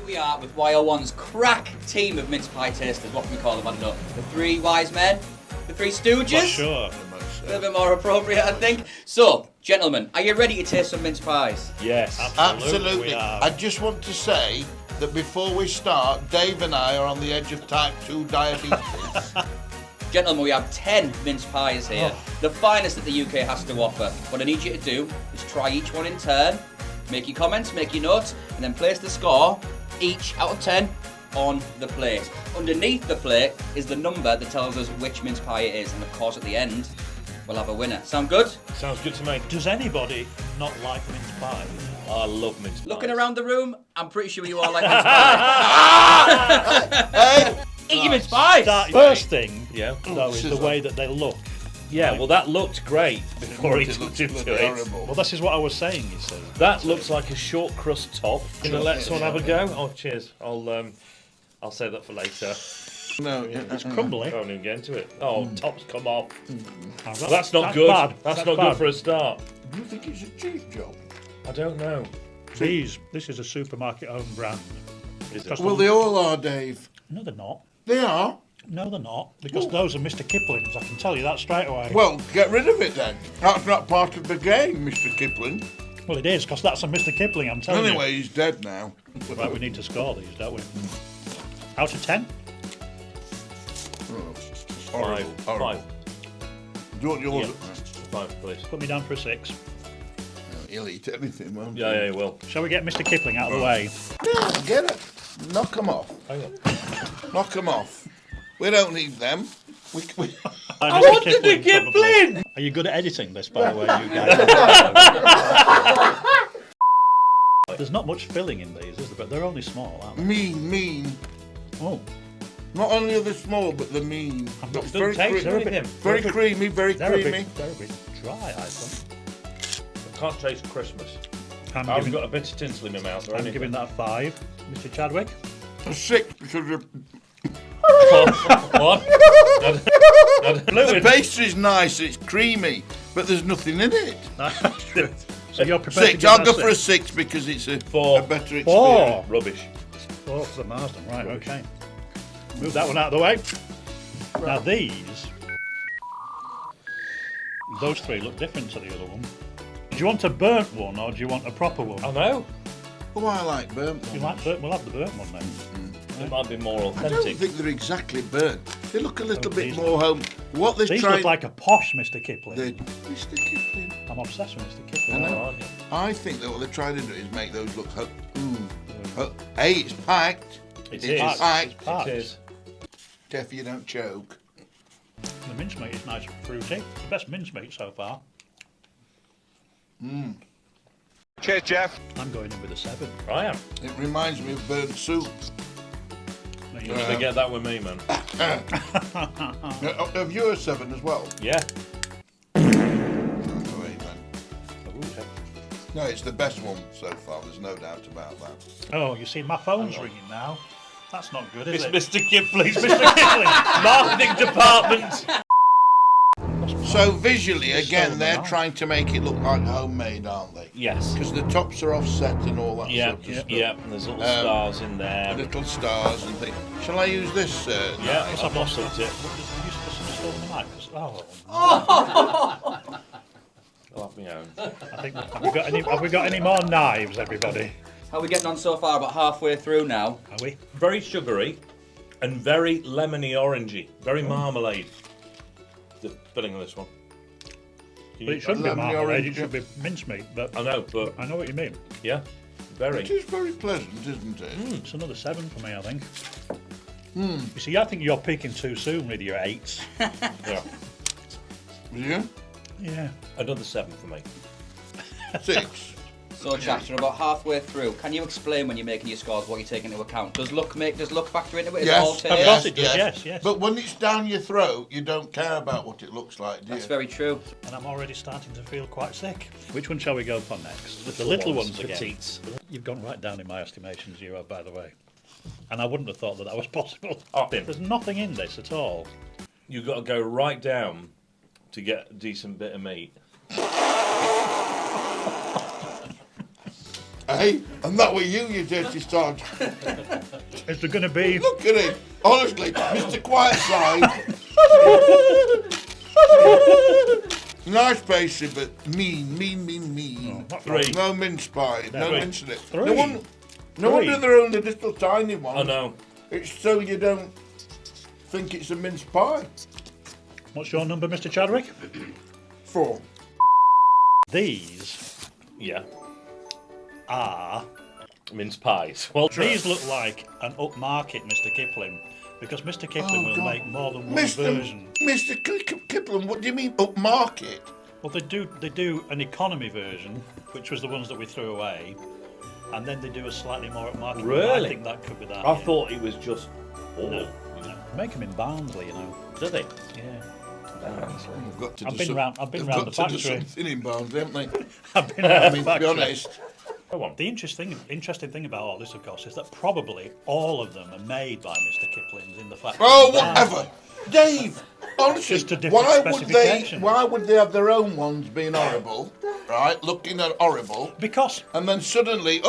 we are with YO1's crack team of mince pie tasters. What can we call them? I don't know. The three wise men? The three stooges? For sure. A little bit more appropriate, I think. So, gentlemen, are you ready to taste some mince pies? Yes. Absolutely. I just want to say that before we start, Dave and I are on the edge of type 2 diabetes. Gentlemen, we have 10 mince pies here. The finest that the UK has to offer. What I need you to do is try each one in turn, make your comments, make your notes, and then place the score, each out of 10, on the plate. Underneath the plate is the number that tells us which mince pie it is, and of course at the end, we'll have a winner. Sound good? Sounds good to me. Does anybody not like mince pies? I love mince pies. Looking around the room, I'm pretty sure you all like mince pies. Eat your mince pies! First thing, Yeah. though, is the way that they look. Yeah, well that looked great before he took into it. Well, this is what I was saying, you see. That looks like a short crust top. Gonna let someone have a go? Oh, cheers. I'll save that for later. No, It's crumbly. I won't even get into it. Oh, top's come off. Well, Well, that's not good. Bad. That's not bad. good for a start. Do you think it's a cheap job? I don't know. This is a supermarket-owned brand. Is it? Well, they all are, Dave. No, they're not. They are. No, they're not. Because those are Mr. Kipling's. I can tell you that straight away. Well, get rid of it then. That's not part of the game, Mr. Kipling. Well, it is, because that's a Mr. Kipling, I'm telling Anyway, he's dead now. you. Right, we need to score these, don't we? Out of 10? Horrible. Horrible. Do you want yours? Fine, please. Put me down for a 6. He'll eat anything, won't he? Yeah, he will. Shall we get Mr. Kipling out of the way? Yeah, get it. Knock them off. Hang on. Knock them off. We don't need them. I wanted the Kipling! Are you good at editing this, by the way, you guys? There's not much filling in these, is there? But they're only small, aren't they? Mean. Oh, Not only are they small, but they're mean. I've got It's Good taste they're a with bit- him. very creamy, very they're a creamy. bit dry, I think. I can't taste Christmas. I'm I haven't giving, got a bit of tinsel in my mouth or I'm anything. giving that a 5. Mr. Chadwick? A 6 because What? the pastry's nice, it's creamy, but there's nothing in it. That's true. So you're prepared to 6. give I'll that go a for a 6? 6 because it's a 4. better experience. 4. Rubbish. 4 for the Marsden, right, okay. Move that one out of the way. Now those 3 look different to the other one. Do you want a burnt one or do you want a proper one? I know. Oh, I like burnt You ones. like burnt? We'll have the burnt one then. It might be more I don't authentic. think they're exactly burnt. They look a little bit these more home. What they're These trying... look like a posh Mr. Kipling. Mr. Kipling. I'm obsessed with Mr. I Kipling. know. Aren't you? I think that what they're trying to do is make those look... A, it's packed. It It's is. packed. It's packed. It is. Jeff, you don't choke. The mincemeat is nice and fruity. It's the best mincemeat so far. Cheers, Jeff. I'm going in with a 7. I am. It reminds me of burnt soup. No, You're gonna get that with me, man. Have you a 7 as well? Yeah. Oh, wait, man. Ooh, No, it's the best one so far. There's no doubt about that. Oh, you see, my phone's ringing now. That's not good, is It's it? Mr. Kipling's Mr. Kipling! marketing department. So visually, again, so they're banal. trying to make it look like homemade, aren't they? Yes. Because the tops are offset and all that Yeah, sort of stuff. yeah. And there's little stars in there. Little stars and things. Shall I use this? Yeah, knife? I've lost it. Are you supposed to store the mic? 'Cause- Oh, I'll have my own. I think have we got any more knives, everybody? How are we getting on so far? About halfway through now. Are we? Very sugary and very lemony orangey. Very marmalade. The filling of this one. But it shouldn't be Lemon marmalade, orange, it should be mincemeat, but I know, but I know what you mean. yeah, very. It is very pleasant, isn't it? It's another 7 for me, I think. You see, I think you're peaking too soon with your 8s. Yeah. Yeah? Yeah. Another 7 for me. 6. So, chaps, we're about halfway through. Can you explain when you're making your scores what you take into account? Does luck factor into it? Is it all Yes, taste? Of course it does, yes. But when it's down your throat, you don't care about what it looks like, do you? That's very true. And I'm already starting to feel quite sick. Which one shall we go for next? The little ones again. Petites. You've gone right down in my estimations, you have, by the way. And I wouldn't have thought that was possible. Oh. There's nothing in this at all. You've got to go right down to get a decent bit of meat. Hey, and that were you dirty sod. Is there going to be... Look at him. Honestly, Mr. Quiet Side. Nice pastry, but mean. Not Three. No mince pie. No Three. mince in it. Three. No wonder they're only little tiny ones. I know. It's so you don't think it's a mince pie. What's your number, Mr. Chadwick? 4. These Yeah. are... Mince pies. Well, These look like an upmarket Mr. Kipling, because Mr. Kipling will make more than one version. Mr. Kipling, what do you mean upmarket? Well, they do an economy version, which was the ones that we threw away, and then they do a slightly more upmarket. Really? I think that could be that. I yeah. thought it was just all. No. Make them in Barnsley, you know. Do they? Yeah. They've got to I've do been some- round the they've got to do factory. something in Barnsley, haven't they? I've been round I the mean, to be factory. honest. Go on. The interesting thing about all this, of course, is that probably all of them are made by Mr. Kipling's in the factory. Oh, in Barnsley. whatever. Dave, honestly, Just a different specification. why would they have their own ones being horrible, right? Looking at horrible, Because and then suddenly,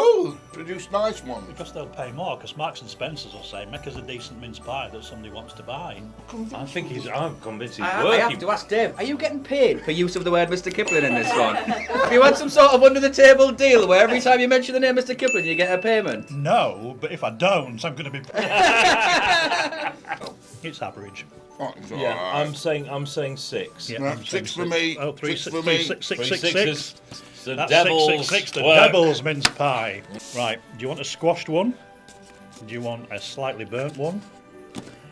produce nice ones. they'll pay more, because Marks and Spencer's will say, make us a decent mince pie that somebody wants to buy. I'm convinced he's I working. have to ask Dave, are you getting paid for use of the word Mr. Kipling in this one? Have you had some sort of under-the-table deal where every time you mention the name Mr. Kipling you get a payment? No, but if I don't, I'm going to be... It's average. Oh, it's all Yeah, right. I'm saying 6. Yeah, Right, I'm 6 saying for me. Oh, three, 6 six, for three, me. six, six, Three six, sixes. six. The That's devil's 666, the work. devil's mince pie. Right, do you want a squashed one? Do you want a slightly burnt one?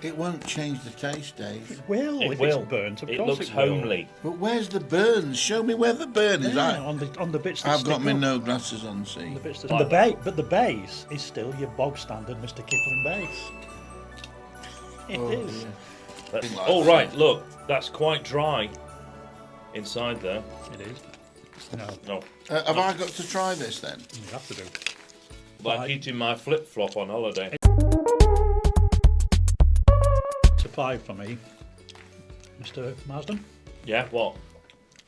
It won't change the taste, Dave. It will, It if will. it's burnt, of It course looks it will. homely. But where's the burns? Show me where the burn is. Yeah, on the bits that I've got stick my up. no glasses on, see. The bits that, and the base, but the base is still your bog standard Mr. Kipling base. It is. Yeah. That's, Like oh, that. right, look. That's quite dry inside there. It is. No, No. Have I got to try this then? you have to do. Like Right. eating my flip-flop on holiday. It's a 5 for me, Mr. Marsden. Yeah, what?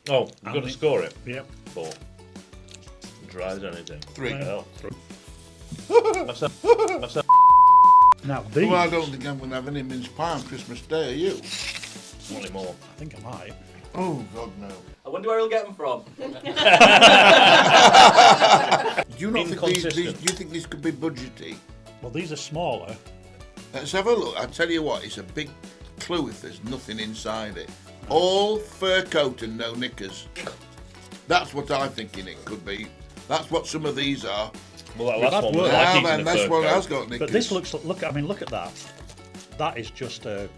Oh, we've got to Andy? score it. Yep. 4. Dry as anything. 3. Hell. Now these, Well, I don't think I'm going to have any mince pie on Christmas Day, are you? Not anymore. I think I might. Oh, God, no. I wonder where he'll get them from. Do you not think these, Inconsistent. do you think these could be budgety? Well, these are smaller. Let's have a look. I tell you what, it's a big clue if there's nothing inside it. All fur coat and no knickers. That's what I'm thinking it could be. That's what some of these are. Well, that We've last had one was work. like Ah, eating man, a that's fur one coat. has got knickers. But this looks, look, I mean, look at that. That is just a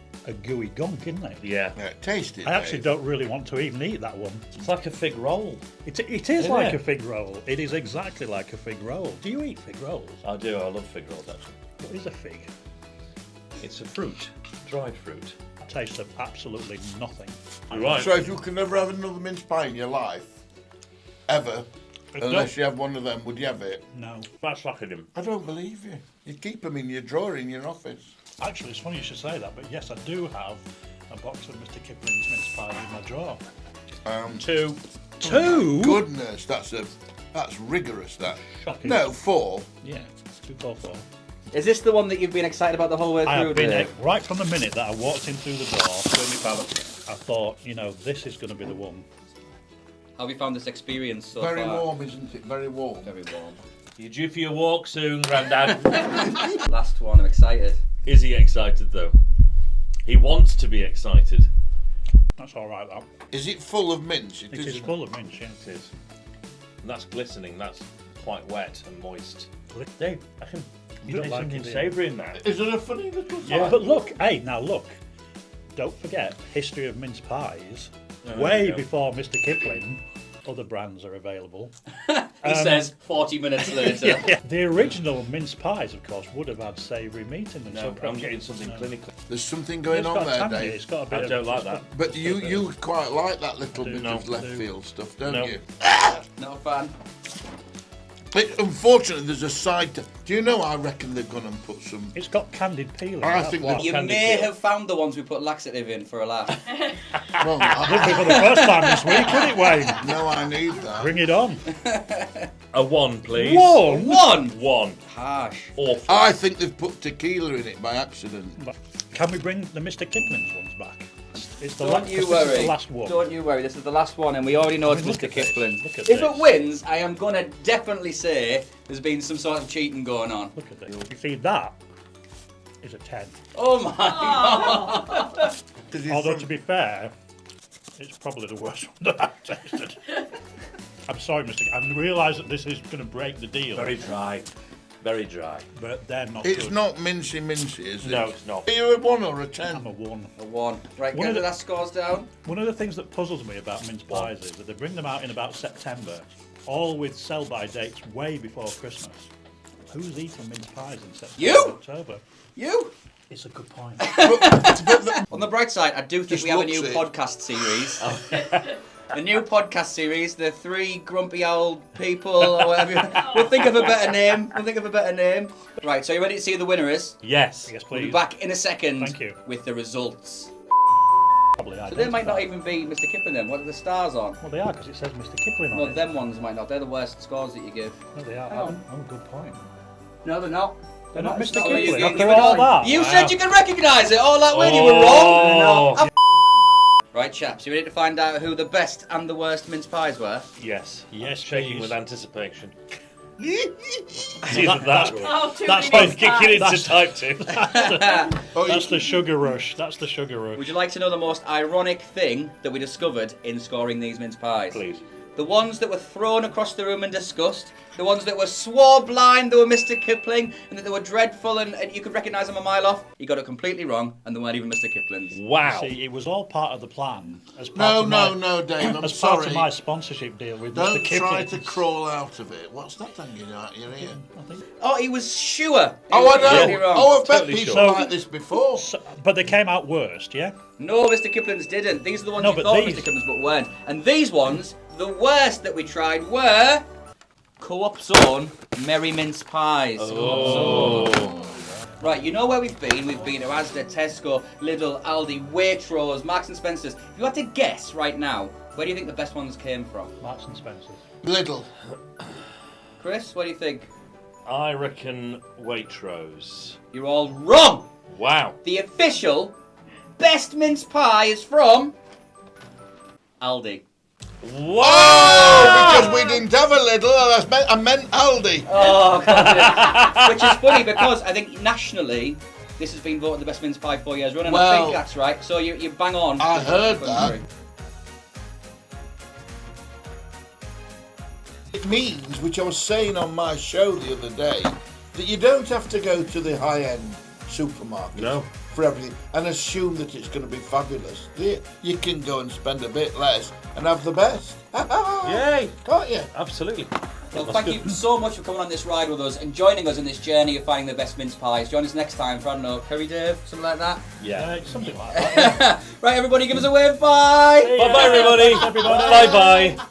gooey gunk, isn't it? Yeah. Yeah, taste it, I actually Dave. don't really want to even eat that one. It's like a fig roll. It is Isn't like it? a fig roll. It is exactly like a fig roll. Do you eat fig rolls? I do. I love fig rolls, actually. What is a fig? It's a fruit. Dried fruit. It tastes of absolutely nothing. You're right. So if you can never have another mince pie in your life, ever, unless you have one of them, would you have it? No. That's like him. I don't believe you. You keep them in your drawer in your office. Actually, it's funny you should say that, but yes, I do have a box of Mr. Kipling's mince pies in my drawer. 2. 2? Goodness, that's rigorous. That. Shocking. No, 4. Yeah, 2, 4, 4. Is this the one that you've been excited about the whole way through? I have been, Dave? right from the minute that I walked in through the door, I thought, you know, this is going to be the one. How have you found this experience so Very far? warm, isn't it? Very warm. Very warm. You due for your walk soon, Grandad? Last one, I'm excited. Is he excited, though? He wants to be excited. That's all right, that. Is it full of mince? It is isn't full of mince, yeah. It is. And that's glistening. That's quite wet and moist. Glit- Dave, I can You put don't like something it, do you? savoury in there. Is it a funny little Yeah. But look, hey, now look. Don't forget, history of mince pies. there Way you go. before Mr. Kipling, other brands are available. He says 40 minutes later. The original mince pies, of course, would have had savoury meat in them. No, so I'm perhaps- getting something no. clinical. There's something going It's on got there, tangy, Dave. It's got a bit I of, don't like it's got- that. But you quite like that little bit No, of left do. field stuff, don't No. you? Not a fan. Unfortunately, there's a side to... Do you know, I reckon they're going to put some... It's got candied peeling. I that's think why. that You Candy may kill. have found the ones we put laxative in for a laugh. Well, Would be for the first time this week, would it, Wayne? no, I need that. Bring it on. A 1, please. One. 1. Harsh. Awful. I think they've put tequila in it by accident. Can we bring the Mr. Kipling's ones back? It's the, Don't you this is worry. the last one. Don't you worry. This is the last one, and we already know it's Look Mr. at this. Kipling's. Look at If this. it wins, I am gonna definitely say there's been some sort of cheating going on. Look at this. You see, that is a 10. Oh my god! Although, to be fair, it's probably the worst one that I've tasted. I'm sorry, Mr. I realise that this is going to break the deal. Very dry. Very dry. But they're not It's good. not mincy, is it? No, it's not. Are you a 1 or a 10? I'm a 1. A 1. Right, One get of the the- last scores down. One of the things that puzzles me about mince pies is that they bring them out in about September, all with sell-by dates way before Christmas. Who's eating mince pies in September? You? October? You? It's a good point. On the bright side, I do think Just we have a looks new it. podcast series. A new podcast series, the 3 grumpy old people, or whatever. We'll think of a better name. Right, so you ready to see who the winner is? Yes. Yes, We'll please. be back in a second Thank you. with the results. Probably So they might not even be Mr. Kipling then. What are the stars on? Well, they are, because it says Mr. Kipling on No, it. them ones might not. They're the worst scores that you give. No, they are. Hang on. Oh, good point. No, they're not. They're not It's Mr. not what you Kipling. gave. After You were all not- that. You Wow. said you could recognise it all that way. You were Oh. wrong. Right, chaps, you ready to find out who the best and the worst mince pies were? Yes. Yes, Shaking please. with anticipation. That- Either that or Oh, too That's many fine. kicking pies. into type 2. That's the sugar rush. That's the sugar rush. Would you like to know the most ironic thing that we discovered in scoring these mince pies? Please. The ones that were thrown across the room and discussed, the ones that were swore blind they were Mr. Kipling and that they were dreadful and you could recognise them a mile off, you got it completely wrong and they weren't even Mr. Kipling's. Wow. See, it was all part of the plan. As part No, of my, no, Dave, I'm As part sorry. of my sponsorship deal with Don't Mr. try Kipling. to crawl out of it. What's that hanging out your ear? Oh, he was sure. He Oh, was I know. completely wrong. Oh, I've bet Totally people sure. like this before. So, but they came out worst, yeah? No, Mr. Kipling's didn't. These are the ones No, you but thought these- Mr. Kipling's but weren't. And these ones, the worst that we tried were Co-op Zone Merry Mince Pies. Co-op Zone. Right, you know where we've been? We've been to Asda, Tesco, Lidl, Aldi, Waitrose, Marks and Spencer's. If you had to guess right now, where do you think the best ones came from? Marks and Spencer's. Little. Chris, what do you think? I reckon Waitrose. You're all wrong! Wow. The official best mince pie is from Aldi. Wow. Oh, because we didn't have a little, and I meant Aldi. Oh, God. Which is funny because I think nationally this has been voted the best mince pie 4 years running. I Well, think that's right. So you bang on. I heard that. It means, which I was saying on my show the other day, that you don't have to go to the high-end supermarket No. for everything and assume that it's going to be fabulous. You can go and spend a bit less and have the best. Yay. Can't you? Absolutely. Well, thank you so much for coming on this ride with us and joining us in this journey of finding the best mince pies. Join us next time for, I don't know, Curry Dave, something like that. Yeah. Something like that. Right, everybody, give us a wave. Bye. Bye bye, everybody. Everybody. Bye bye.